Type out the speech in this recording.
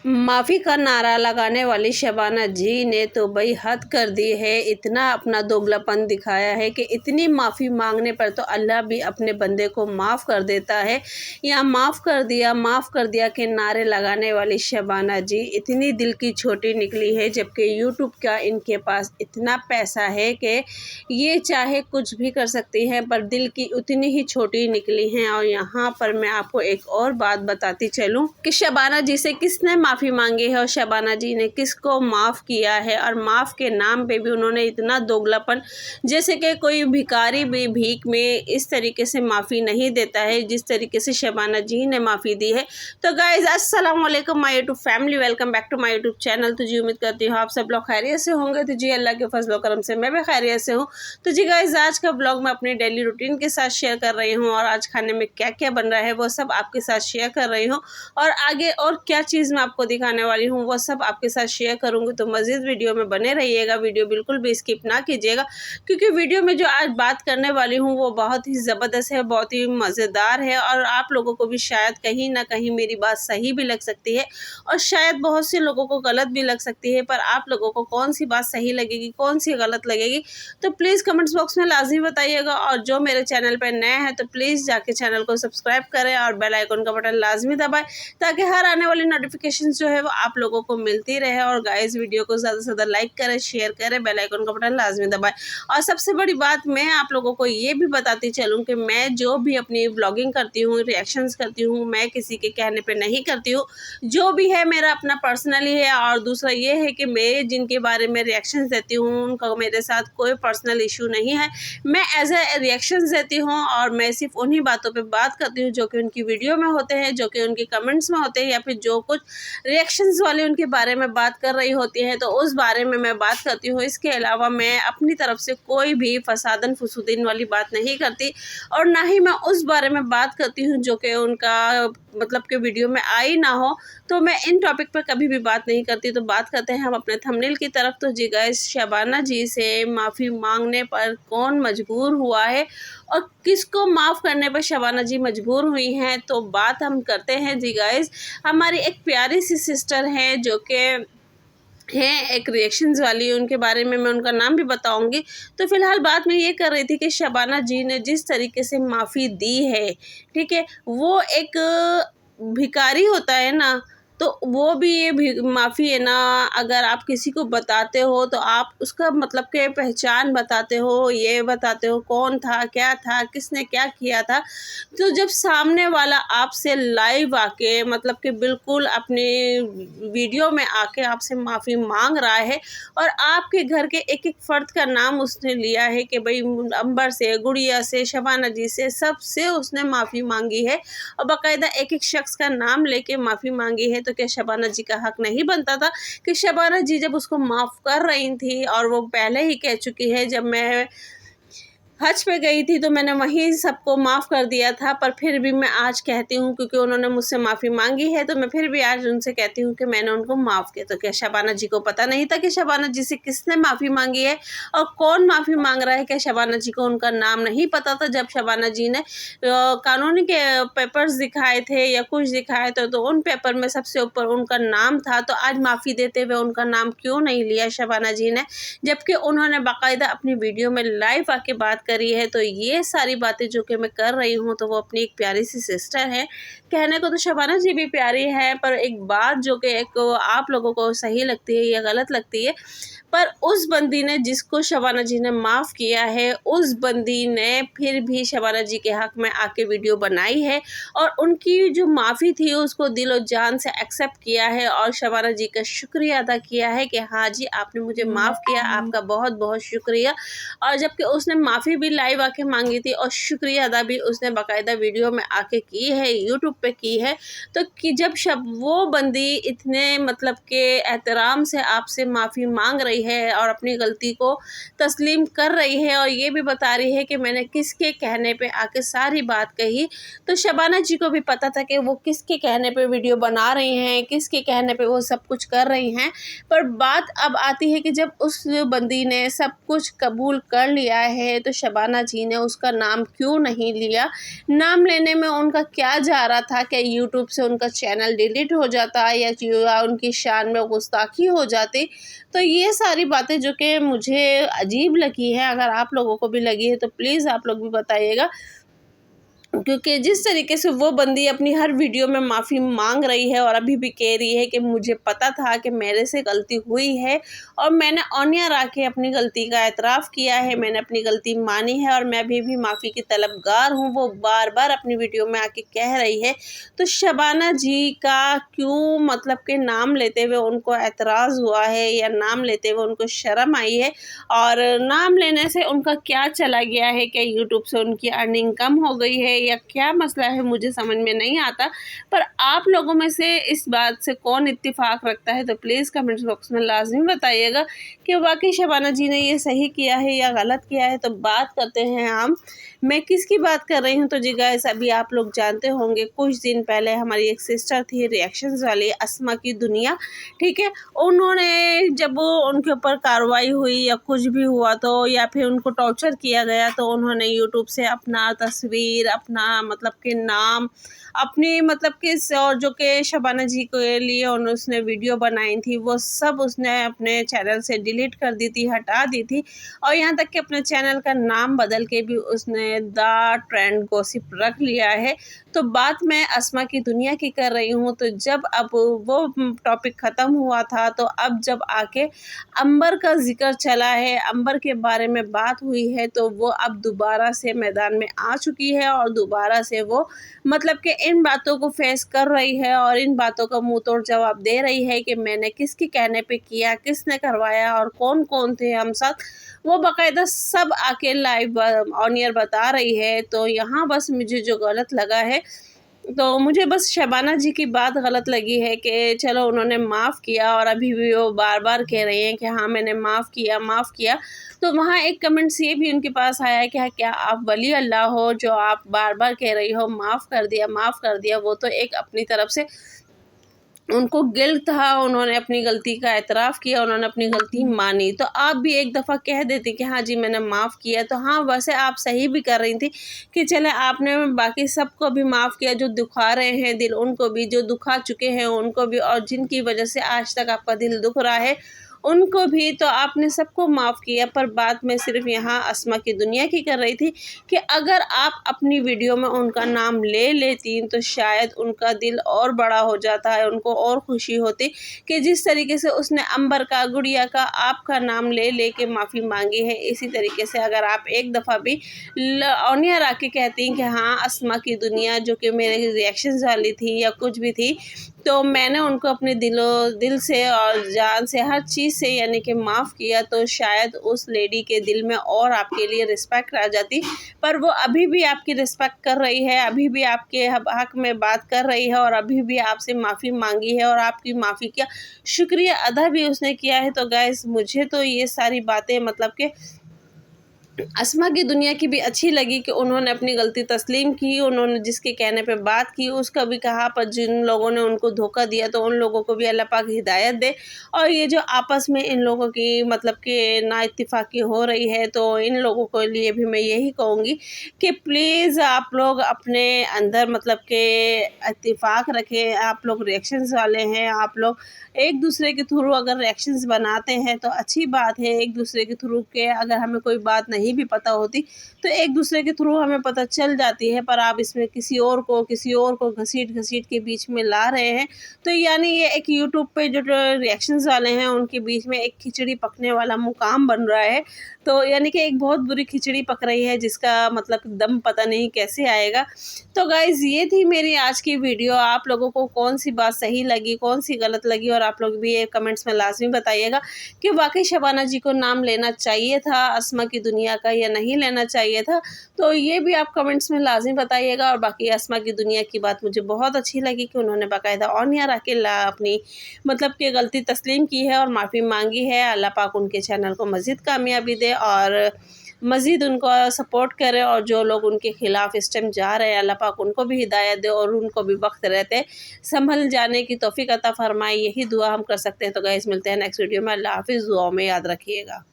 माफ़ी का नारा लगाने वाली शबाना जी ने तो भाई हद कर दी है। इतना अपना दोगलापन दिखाया है कि इतनी माफ़ी मांगने पर तो अल्लाह भी अपने बंदे को माफ़ कर देता है या माफ़ कर दिया के नारे लगाने वाली शबाना जी इतनी दिल की छोटी निकली है। जबकि यूट्यूब का इनके पास इतना पैसा है कि ये चाहे कुछ भी कर सकती हैं, पर दिल की उतनी ही छोटी निकली हैं। और यहाँ पर मैं आपको एक और बात बताती चलूँ कि शबाना जी से किसने माफ़ी मांगी है और शबाना जी ने किसको माफ़ किया है। और माफ़ के नाम पे भी उन्होंने इतना दोगलापन, जैसे कि कोई भिखारी भी भीख में इस तरीके से माफ़ी नहीं देता है जिस तरीके से शबाना जी ने माफ़ी दी है। तो गाइज़ अस्सलाम वालेकुम my YouTube family, welcome back to my YouTube channel. तो जी उम्मीद करती हूँ आप सब लोग खैरियत से होंगे। तो जी अल्लाह के फजल करम से मैं भी खैरियत से हूँ। तो जी गाइज़ आज का ब्लॉग मैं अपनी डेली रूटीन के साथ शेयर कर रही हूँ और आज खाने में क्या क्या बन रहा है वो सब आपके साथ शेयर कर रही हूँ। और आगे और क्या चीज़ मैं आपको दिखाने वाली हूँ वो सब आपके साथ शेयर करूँगी। तो मज़ीद वीडियो में बने रहिएगा, वीडियो बिल्कुल भी स्किप ना कीजिएगा, क्योंकि वीडियो में जो आज बात करने वाली हूँ वो बहुत ही ज़बरदस्त है, बहुत ही मज़ेदार है और आप लोगों को भी शायद कहीं ना कहीं मेरी बात सही भी लग सकती है और शायद बहुत से लोगों को गलत भी लग सकती है। पर आप लोगों को कौन सी बात सही लगेगी, कौन सी गलत लगेगी, तो प्लीज़ कमेंट्स बॉक्स में लाजमी बताइएगा। और जो मेरे चैनल पर नए हैं तो प्लीज़ जाके चैनल को सब्सक्राइब करें और बेल आइकन का बटन लाजमी दबाएं, ताकि हर आने वाली नोटिफिकेशन जो है वो आप लोगों को मिलती रहे। और गाइस वीडियो को ज़्यादा से ज़्यादा लाइक करें, शेयर करें, बेल आइकन का बटन लाजमी दबाएं। और सबसे बड़ी बात मैं आप लोगों को ये भी बताती चलूँ कि मैं जो भी अपनी व्लॉगिंग करती हूँ, रिएक्शंस करती हूँ, मैं किसी के कहने पे नहीं करती हूँ। जो भी है मेरा अपना पर्सनली है। और दूसरा ये है कि मैं जिनके बारे में रिएक्शंस देती हूँ उनका मेरे साथ कोई पर्सनल इशू नहीं है। मैं एज ए रिएक्शंस देती हूँ और मैं सिर्फ उन्हीं बातों पे बात करती हूँ जो कि उनकी वीडियो में होते हैं, जो कि उनकी कमेंट्स में होते हैं, या फिर जो कुछ रिएक्शंस वाले उनके बारे में बात कर रही होती हैं तो उस बारे में मैं बात करती हूँ। इसके अलावा मैं अपनी तरफ से कोई भी फसादन फुसूदीन वाली बात नहीं करती और ना ही मैं उस बारे में बात करती हूँ जो कि उनका मतलब कि वीडियो में आई ना हो। तो मैं इन टॉपिक पर कभी भी बात नहीं करती। तो बात करते हैं हम अपने थंबनेल की तरफ। तो जी गाइस, शबाना जी से माफ़ी मांगने पर कौन मजबूर हुआ है और किसको माफ़ करने पर शबाना जी मजबूर हुई हैं, तो बात हम करते हैं जी गाइस। हमारी एक प्यारी सी सिस्टर हैं जो कि हैं एक रिएक्शंस वाली, उनके बारे में मैं उनका नाम भी बताऊंगी। तो फिलहाल बात मैं ये कर रही थी कि शबाना जी ने जिस तरीके से माफ़ी दी है, ठीक है, वो एक भिखारी होता है ना, तो वो भी ये भी माफ़ी है ना, अगर आप किसी को बताते हो तो आप उसका मतलब के पहचान बताते हो, ये बताते हो कौन था, किसने क्या किया था। तो जब सामने वाला आपसे लाइव आके मतलब कि बिल्कुल अपने वीडियो में आके आपसे माफ़ी मांग रहा है और आपके घर के एक एक फ़र्द का नाम उसने लिया है कि भाई अंबर से, गुड़िया से, शबाना जी से, सबसे उसने माफ़ी मांगी है और बाकायदा एक एक शख्स का नाम लेके माफ़ी मांगी है। तो क्या शबाना जी का हक नहीं बनता था कि शबाना जी जब उसको माफ़ कर रही थी, और वो पहले ही कह चुकी है जब मैं हज पे गई थी तो मैंने वहीं सबको माफ़ कर दिया था, पर फिर भी मैं आज कहती हूँ क्योंकि उन्होंने मुझसे माफ़ी मांगी है तो मैं फिर भी आज उनसे कहती हूँ कि मैंने उनको माफ़ किया। तो क्या शबाना जी को पता नहीं था कि शबाना जी से किसने माफ़ी मांगी है और कौन माफ़ी मांग रहा है? क्या शबाना जी को उनका नाम नहीं पता था? जब शबाना जी ने कानूनी के पेपर्स दिखाए थे या कुछ दिखाए थे तो उन पेपर में सबसे ऊपर उनका नाम था, तो आज माफ़ी देते हुए उनका नाम क्यों नहीं लिया शबाना जी ने, जबकि उन्होंने बाकायदा अपनी वीडियो में लाइव आके बात करी है। तो ये सारी बातें जो कि मैं कर रही हूँ तो वो अपनी एक प्यारी सी सिस्टर है। कहने को तो शबाना जी भी प्यारी है, पर एक बात जो कि एक आप लोगों को सही लगती है या गलत लगती है, पर उस बंदी ने जिसको शबाना जी ने माफ़ किया है, उस बंदी ने फिर भी शबाना जी के हक़ में आके वीडियो बनाई है और उनकी जो माफ़ी थी उसको दिल और जान से एक्सेप्ट किया है और शबाना जी का शुक्रिया अदा किया है कि हाँ जी आपने मुझे माफ़ किया, आपका बहुत बहुत शुक्रिया। और जबकि उसने माफ़ी भी लाइव आके मांगी थी और शुक्रिया अदा भी उसने बाकायदा वीडियो में आके की है, यूट्यूब पे की है। तो कि जब वो बंदी इतने मतलब के एहतराम से आपसे माफ़ी मांग रही है और अपनी गलती को तस्लीम कर रही है और ये भी बता रही है कि मैंने किसके कहने पे आके सारी बात कही, तो शबाना जी को भी पता था कि वो किसके कहने पे वीडियो बना रही हैं, किसके कहने पे वो सब कुछ कर रही हैं। पर बात अब आती है कि जब उस बंदी ने सब कुछ कबूल कर लिया है तो शबाना जी ने उसका नाम क्यों नहीं लिया, नाम लेने में उनका क्या जा रहा था, क्या यूट्यूब से उनका चैनल डिलीट हो जाता या उनकी शान में गुस्ताखी हो जाती। तो ये सारी बातें जो कि मुझे अजीब लगी है, अगर आप लोगों को भी लगी है तो प्लीज़ आप लोग भी बताइएगा। क्योंकि जिस तरीके से वो बंदी अपनी हर वीडियो में माफ़ी मांग रही है और अभी भी कह रही है कि मुझे पता था कि मेरे से गलती हुई है और मैंने ऑनियर आके अपनी गलती का एतराफ़ किया है, मैंने अपनी गलती मानी है और मैं अभी भी माफ़ी की तलबगार हूँ, वो बार बार अपनी वीडियो में आके कह रही है। तो शबाना जी का क्यों मतलब के नाम लेते हुए उनको एतराज़ हुआ है या नाम लेते हुए उनको शर्म आई है, और नाम लेने से उनका क्या चला गया है, क्या यूट्यूब से उनकी अर्निंग कम हो गई है या क्या मसला है, मुझे समझ में नहीं आता। पर आप लोगों में से इस बात से कौन इत्तेफाक रखता है, तो प्लीज़ कमेंट्स बॉक्स में लाजमी बताइएगा कि वाकई शबाना जी ने ये सही किया है या गलत किया है। तो बात करते हैं हम, मैं किसकी बात कर रही हूँ। तो जी गाइस, अभी आप लोग जानते होंगे कुछ दिन पहले हमारी एक सिस्टर थी रिएक्शंस वाली, अस्मा की दुनिया, ठीक है। उन्होंने जब उनके ऊपर कार्रवाई हुई या कुछ भी हुआ तो, या फिर उनको टॉर्चर किया गया, तो उन्होंने यूट्यूब से अपना तस्वीर, अपना मतलब कि नाम, अपनी मतलब कि और जो कि शबाना जी के लिए उसने वीडियो बनाई थी वो सब उसने अपने चैनल से डिलीट कर दी थी, हटा दी थी। और यहाँ तक कि अपने चैनल का नाम बदल के भी उसने द ट्रेंड गॉसिप रख लिया है। तो बात मैं अस्मा की दुनिया की कर रही हूँ। तो जब अब वो टॉपिक ख़त्म हुआ था, तो अब जब आके अंबर का जिक्र चला है, अंबर के बारे में बात हुई है, तो वो अब दोबारा से मैदान में आ चुकी है और दोबारा से वो मतलब कि इन बातों को फेस कर रही है और इन बातों का मुंह तोड़ जवाब दे रही है कि मैंने किसके कहने पे किया, किसने करवाया और कौन कौन थे हम साथ, वो बाकायदा सब आके लाइव ऑन एयर बता रही है। तो यहाँ बस मुझे जो गलत लगा है, तो मुझे बस शबाना जी की बात गलत लगी है कि चलो उन्होंने माफ़ किया और अभी भी वो बार बार कह रही हैं कि हाँ मैंने माफ़ किया, माफ़ किया। तो वहाँ एक कमेंट्स ये भी उनके पास आया है कि हाँ, क्या आप वली अल्लाह हो जो आप बार बार कह रही हो माफ़ कर दिया, माफ़ कर दिया। वो तो एक अपनी तरफ से उनको गिल्ट था, उन्होंने अपनी गलती का एतराफ़ किया, उन्होंने अपनी गलती मानी। तो आप भी एक दफ़ा कह देती कि हाँ जी मैंने माफ़ किया। तो हाँ, वैसे आप सही भी कर रही थी कि चले आपने बाकी सबको भी माफ़ किया, जो दुखा रहे हैं दिल उनको भी, जो दुखा चुके हैं उनको भी, और जिनकी वजह से आज तक आपका दिल दुख रहा है उनको भी। तो आपने सबको माफ़ किया। पर बात मैं सिर्फ यहाँ अस्मा की दुनिया की कर रही थी कि अगर आप अपनी वीडियो में उनका नाम ले लेती तो शायद उनका दिल और बड़ा हो जाता है, उनको और खुशी होती कि जिस तरीके से उसने अंबर का, गुड़िया का, आपका नाम ले लेके माफ़ी मांगी है। इसी तरीके से अगर आप एक दफ़ा भी ऑन एयर आके कहती हैं कि हाँ अस्मा की दुनिया जो कि मेरे रिएक्शंस वाली थी या कुछ भी थी, तो मैंने उनको अपने दिल से और जान से, हर चीज़ से यानी कि माफ़ किया, तो शायद उस लेडी के दिल में और आपके लिए रिस्पेक्ट आ जाती। पर वो अभी भी आपकी रिस्पेक्ट कर रही है, अभी भी आपके हक़ में बात कर रही है और अभी भी आपसे माफ़ी मांगी है और आपकी माफ़ी का शुक्रिया अदा भी उसने किया है। तो गाइस, मुझे तो ये सारी बातें मतलब कि अस्मा की दुनिया की भी अच्छी लगी कि उन्होंने अपनी गलती तस्लीम की, उन्होंने जिसके कहने पे बात की उसका भी कहा, पर जिन लोगों ने उनको धोखा दिया तो उन लोगों को भी अल्लाह पाक हिदायत दे। और ये जो आपस में इन लोगों की मतलब कि नाइत्तेफाकी हो रही है, तो इन लोगों के लिए भी मैं यही कहूँगी कि प्लीज़ आप लोग अपने अंदर मतलब कि इत्तेफाक रखें। आप लोग रिएक्शंस वाले हैं, आप लोग एक दूसरे के थ्रू अगर रिएक्शंस बनाते हैं तो अच्छी बात है। एक दूसरे के थ्रू के अगर हमें कोई बात नहीं भी पता होती तो एक दूसरे के थ्रू हमें पता चल जाती है, पर आप इसमें किसी और को घसीट के बीच में ला रहे हैं। तो यानी ये एक यूट्यूब पे जो रिएक्शंस वाले हैं उनके बीच में एक खिचड़ी पकने वाला मुकाम बन रहा है। तो यानी कि एक बहुत बुरी खिचड़ी पक रही है जिसका मतलब दम पता नहीं कैसे आएगा। तो गाइज़, ये थी मेरी आज की वीडियो। आप लोगों को कौन सी बात सही लगी, कौन सी गलत लगी, और आप लोग भी ये कमेंट्स में लाजमी बताइएगा कि वाकई शबाना जी को नाम लेना चाहिए था अस्मा की दुनिया का या नहीं लेना चाहिए था। तो ये भी आप कमेंट्स में लाजमी बताइएगा। और बाकी अस्मा की दुनिया की बात मुझे बहुत अच्छी लगी कि उन्होंने बाकायदा ऑन एयर आके अपनी मतलब कि गलती तस्लीम की है और माफ़ी मांगी है। अल्लाह पाक उनके चैनल को मज़ीद कामयाबी दे और मज़ीद उनको सपोर्ट करे, और जो लोग उनके ख़िलाफ़ इस टाइम जा रहे हैं अल्लाह पाक उनको भी हिदायत दे और उनको भी वक्त रहते संभल जाने की तौफ़ीक अता फ़रमाए। यही दुआ हम कर सकते हैं। तो गाइस, मिलते हैं नेक्स्ट वीडियो में। अल्लाह हाफ़िज़। दुआओं में याद रखिएगा।